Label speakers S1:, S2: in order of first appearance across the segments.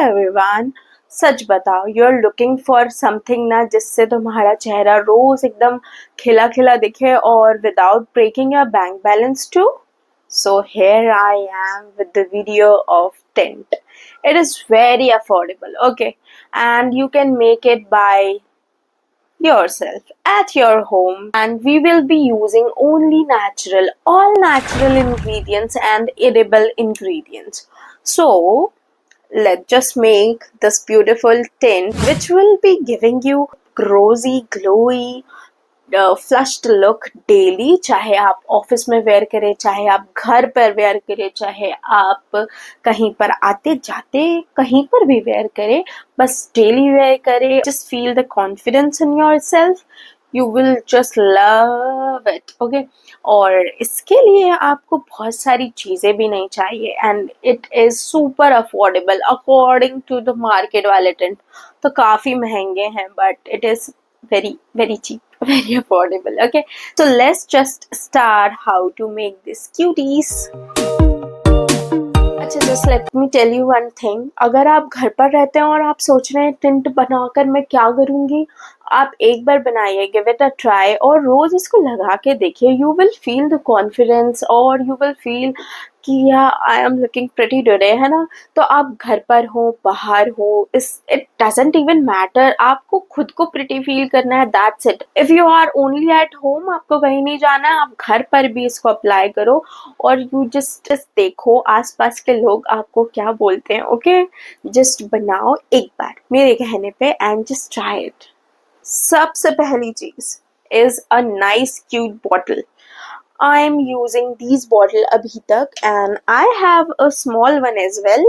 S1: Everyone, सच बताओ, you are looking for something ना जिससे तुम्हारा चेहरा रोज एकदम खिला खिला दिखे और without breaking your bank balance too. So here I am with the video of tint. It is very affordable, okay, and you can make it by yourself at your home, and we will be using only natural, all natural ingredients and edible ingredients. So let's just make this beautiful tint which will be giving you rosy, glowy, flushed look daily. चाहे आप office में where करें, चाहे आप घर पर where करें, चाहे आप कहीं पर आते जाते कहीं पर भी वेयर करें, बस डेली वेयर करें. Just feel the confidence in your self. You will just love it, okay? और इसके लिए आपको बहुत सारी चीज़ें भी नहीं चाहिए, and it is super affordable according to the market वाले टेंट तो काफ़ी महंगे हैं, but it is very very cheap, very affordable, okay? So let's just start how to make this cuties. अच्छा, just let me tell you one thing. अगर आप घर पर रहते हैं और आप सोच रहे हैं टिंट बनाकर मैं क्या करूँगी, आप एक बार बनाइए, गिव इट अ ट्राई और रोज इसको लगा के देखिए. You will feel the confidence और यू विल फील कि या I am looking pretty today, है ना? तो आप घर पर हो, बाहर हो, इट डजंट इवन मैटर. आपको खुद को प्रिटी फील करना है, that's it. If you are only at home, आपको कहीं नहीं जाना है, आप घर पर भी इसको अप्लाई करो और यू जस्ट देखो आसपास के लोग आपको क्या बोलते हैं, ओके? जस्ट बनाओ एक बार मेरे कहने पे एंड जस्ट ट्राई इट. सबसे पहली चीज is a nice cute bottle. I am using these bottle अभी तक and I have a small one as well.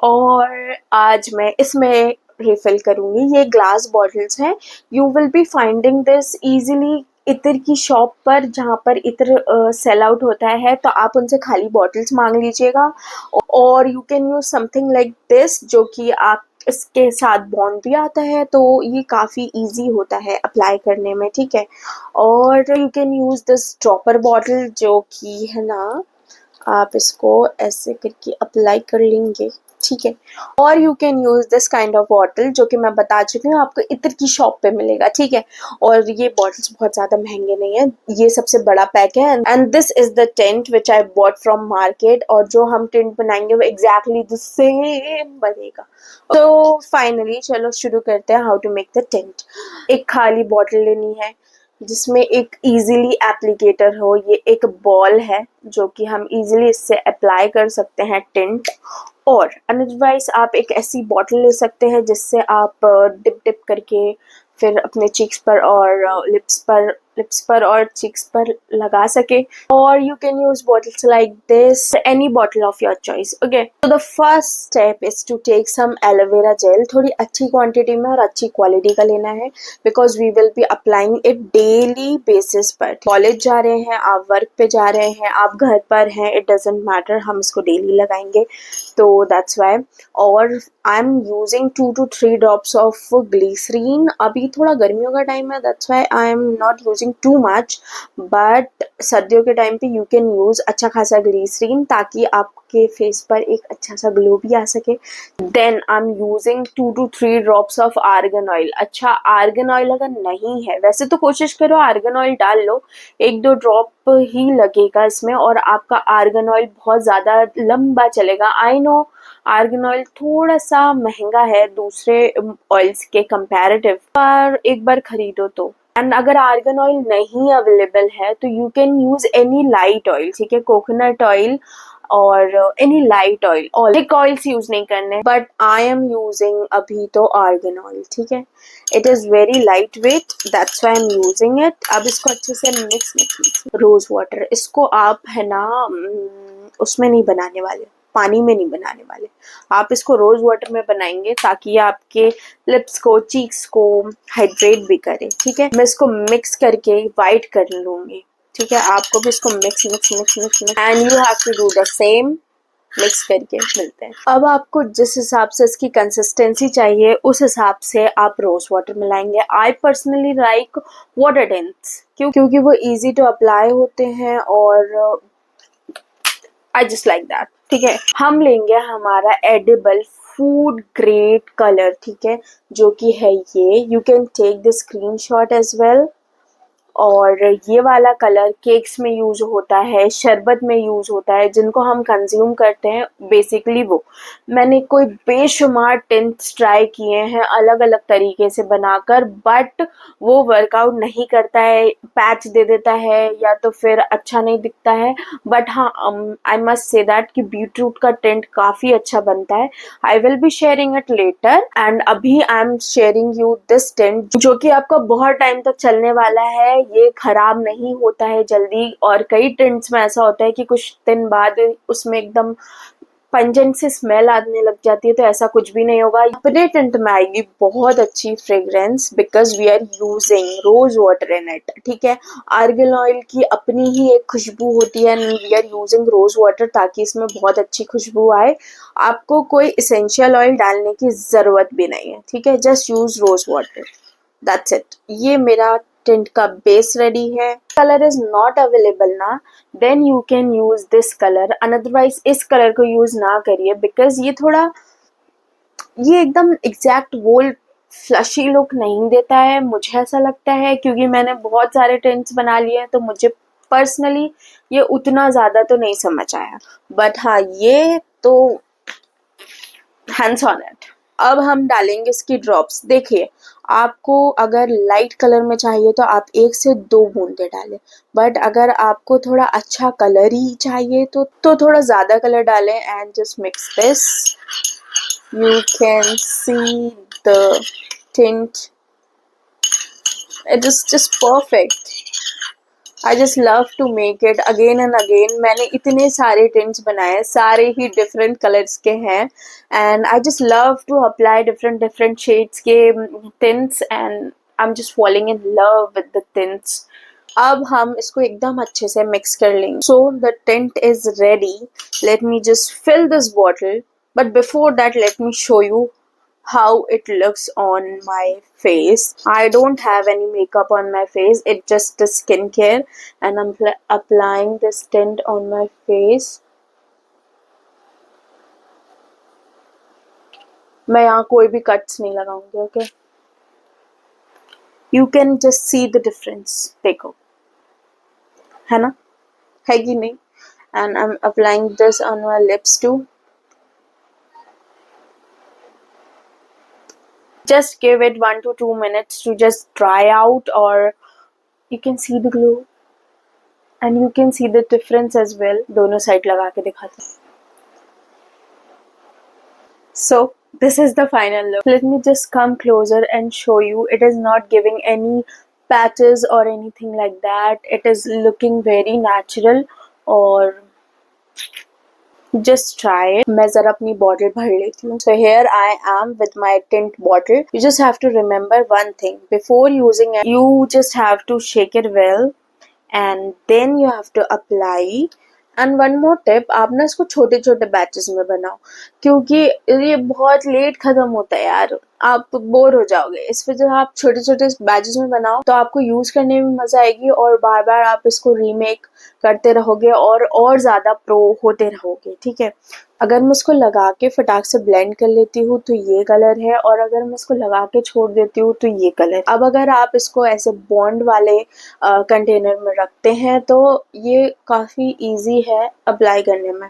S1: और आज मैं इसमें रिफिल करूँगी. ये ग्लास बॉटल्स हैं. You will be finding this easily इत्र की शॉप पर, जहाँ पर इत्र सेल आउट होता है, तो आप उनसे खाली बॉटल्स मांग लीजिएगा. और you can use something like this जो कि आप इसके साथ बॉन्ड भी आता है, तो ये काफ़ी इजी होता है अप्लाई करने में, ठीक है? और you can use this dropper bottle जो कि है ना, आप इसको ऐसे करके अप्लाई कर लेंगे, ठीक है? और you can use this kind of bottle जो कि मैं बता चुकी हूँ, आपको इत्र की शॉप पे मिलेगा, ठीक है? और ये बॉटल्स बहुत ज़्यादा महंगे नहीं है. ये सबसे बड़ा पैक है and this is the tent which I bought from market. और जो हम टेंट बनाएंगे वो एग्जैक्टली द सेम बनेगा. तो फाइनली चलो शुरू करते हैं how to make the tent. एक खाली बॉटल लेनी है जिसमें एक इजीली एप्लीकेटर हो. ये एक बॉल है जो कि हम इजीली इससे अप्लाई कर सकते हैं टिंट. और अदरवाइज आप एक ऐसी बॉटल ले सकते हैं जिससे आप डिप डिप करके फिर अपने चीक्स पर और लिप्स पर और चीक्स पर लगा सके. और you can use bottles like this, any bottle of your choice, okay? तो the first step is to take some aloe vera gel. थोड़ी अच्छी क्वांटिटी में और अच्छी क्वालिटी का लेना है, because we will be applying it daily basis पर. कॉलेज जा रहे हैं, आप वर्क पे जा रहे हैं, आप घर पर हैं, इट डजेंट मैटर, हम इसको डेली लगाएंगे, तो दैट्स वाई. और I am using 2 to 3 drops of glycerine. अभी थोड़ा गर्मियों का टाइम है, that's why I am not using too much, but सर्दियों के टाइम पे यू कैन यूज अच्छा खासा ग्लिसरीन ताकि आपके फेस पर एक अच्छा सा ग्लो भी आ सके. Then I am using 2 to 3 drops of argan oil. अच्छा, आर्गन ऑयल अगर नहीं है, वैसे तो कोशिश करो आर्गन ऑयल डाल लो, 1-2 ड्रॉप ही लगेगा इसमें और आपका आर्गन ऑयल बहुत ज़्यादा लंबा चलेगा. आई नो आर्गन ऑयल थोड़ा सा महंगा है दूसरे ऑयल्स के कंपैरेटिव, पर एक बार खरीदो तो. एंड अगर आर्गन ऑयल नहीं अवेलेबल है तो you can use any light oil, ठीक है? कोकोनट ऑयल और any light oil. Thick oils use नहीं करने, बट आई एम यूजिंग अभी तो आर्गन ऑयल, ठीक है? It is very light weight, that's why I am using it. अब इसको अच्छे से मिक्स. रोज वाटर, इसको आप है ना उसमें नहीं बनाने वाले, पानी में नहीं बनाने वाले, आप इसको रोज वाटर में बनाएंगे ताकि ये आपके लिप्स को, चीक्स को हाइड्रेट भी करे, ठीक है? मैं इसको मिक्स करके वाइट कर लूँगी, ठीक है? आपको भी इसको mix and you have to do the same. Mix करके मिलते हैं. अब आपको जिस हिसाब से इसकी कंसिस्टेंसी चाहिए उस हिसाब से आप रोज वाटर मिलाएंगे. I personally like water tents क्योंकि वो इजी टू अप्लाई होते हैं और आई जस्ट लाइक दैट। ठीक है, हम लेंगे हमारा एडिबल फूड ग्रेड कलर, ठीक है, जो कि है ये। You can take the screenshot as well. और ये वाला कलर केक्स में यूज होता है, शरबत में यूज होता है, जिनको हम कंज्यूम करते हैं बेसिकली वो। मैंने कोई बेशुमार टिंट्स ट्राई किए हैं अलग अलग तरीके से बनाकर, बट वो वर्कआउट नहीं करता है, पैच दे देता है या तो फिर अच्छा नहीं दिखता है। बट हाँ, आई मस्ट से दैट कि बीटरूट का टिंट काफी अच्छा बनता है। I will be sharing it later, and अभी I am sharing you this tint जो कि आपका बहुत टाइम तक चलने वाला है। ये खराब नहीं होता है जल्दी, और कई टिंट्स में ऐसा होता है कि कुछ दिन बाद उसमें एकदम पंजेंट से स्मेल आने लग जाती है, तो ऐसा कुछ भी नहीं होगा। अपने टिंट में आएगी बहुत अच्छी fragrance because we are using rose water in it. ठीक है, आर्गन ऑयल की अपनी ही एक खुशबू होती है, and we are using rose water ताकि इसमें बहुत अच्छी खुशबू आए। आपको कोई इसेंशियल ऑयल डालने की जरूरत भी नहीं है, ठीक है, just use rose water, that's it. ये मेरा टिंट का बेस रेडी है। कलर इज नॉट अवेलेबल ना, then you can use this colour, otherwise इस कलर को यूज ना करिए बिकॉज ये एकदम एग्जैक्ट वो फ्लशी लुक नहीं देता है, मुझे ऐसा लगता है, क्योंकि मैंने बहुत सारे टिंट्स बना लिए हैं तो मुझे पर्सनली ये उतना ज्यादा तो नहीं समझ आया। बट हाँ, ये तो हैंड्स ऑन इट। अब हम डालेंगे इसकी ड्रॉप्स। देखिए, आपको अगर लाइट कलर में चाहिए तो आप 1 से 2 बूंदे डालें, बट अगर आपको थोड़ा अच्छा कलर ही चाहिए तो थोड़ा ज़्यादा कलर डालें। And just mix this, you can see the tint, it is just perfect. I just love to make it again and again. मैंने इतने सारे tints बनाए, सारे ही different colors के हैं, and I just love to apply different shades के tints, and I'm just falling in love with the tints. अब हम इसको एकदम अच्छे से मिक्स कर लेंगे. So the tint is ready. Let me just fill this bottle. But before that, let me show you how it looks on my face. I don't have any makeup on my face. It's just the skincare, and I'm applying this tint on my face. मैं यहाँ कोई भी cuts नहीं लगाऊंगी, okay? You can just see the difference. देखो, है ना? है कि नहीं? And I'm applying this on my lips too. Just give it 1 to 2 minutes to just dry out, or you can see the glow and you can see the difference as well. दोनों side लगा के दिखाते हैं. So this is the final look. Let me just come closer and show you. It is not giving any patches or anything like that. It is looking very natural. और just try it. मैं जरा अपनी bottle भर लेती हूँ. So here I am with my tint bottle. You just have to remember one thing. Before using it, you just have to shake it well, and then you have to apply. And one more tip, आप ना इसको छोटे छोटे batches में बनाओ, क्योंकि ये बहुत लेट खत्म होता है यार, आप बोर हो जाओगे। इस वजह आप छोटे छोटे बैचेस में बनाओ तो आपको यूज करने में मजा आएगी, और बार बार आप इसको रीमेक करते रहोगे और ज्यादा प्रो होते रहोगे। ठीक है, अगर मैं इसको लगा के फटाक से ब्लेंड कर लेती हूँ तो ये कलर है, और अगर मैं इसको लगा के छोड़ देती हूँ तो ये कलर। अब अगर आप इसको ऐसे बॉन्ड वाले कंटेनर में रखते हैं तो ये काफ़ी इजी है अप्लाई करने में।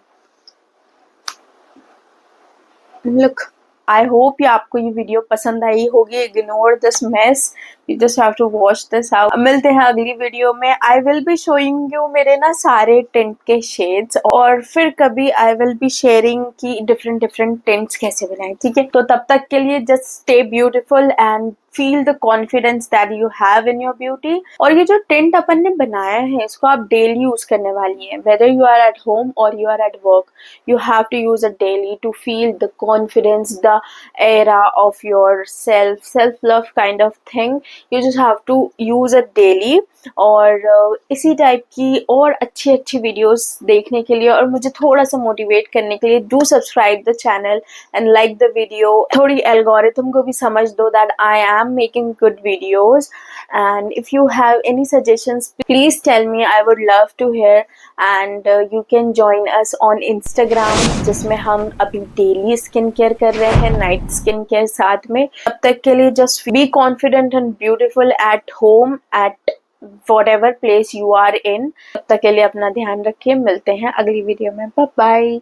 S1: लुक, आई होप ये आपको ये वीडियो पसंद आई होगी। Ignore this mess, you just have to watch this out. मिलते हैं अगली वीडियो में। I will be showing you मेरे ना सारे टिंट के शेड्स, और फिर कभी आई विल बी शेयरिंग की डिफरेंट टिंट्स कैसे बनाए। ठीक है, तो तब तक के लिए just stay beautiful and feel the confidence that you have in your beauty. और ये जो टिंट अपन ने बनाया है इसको आप डेली यूज करने वाली हैं, whether you are at home और you are at work, you have to use it daily to feel the confidence, the era of your self love kind of thing. You just have to use it daily. और इसी type की और अच्छी videos देखने के लिए और मुझे थोड़ा सा मोटिवेट करने के लिए do subscribe the channel and like the video. थोड़ी एल्गोरिथम को भी समझ दो that I am am making good videos, and if you have any suggestions, please tell me. I would love to hear. And you can join us on Instagram, जिसमें हम अभी daily skin care कर रहे हैं, night skin care साथ में. तब तक के लिए just be confident and beautiful at home, at whatever place you are in. तब तक के लिए अपना ध्यान रखिए. मिलते हैं अगली वीडियो में. Bye bye.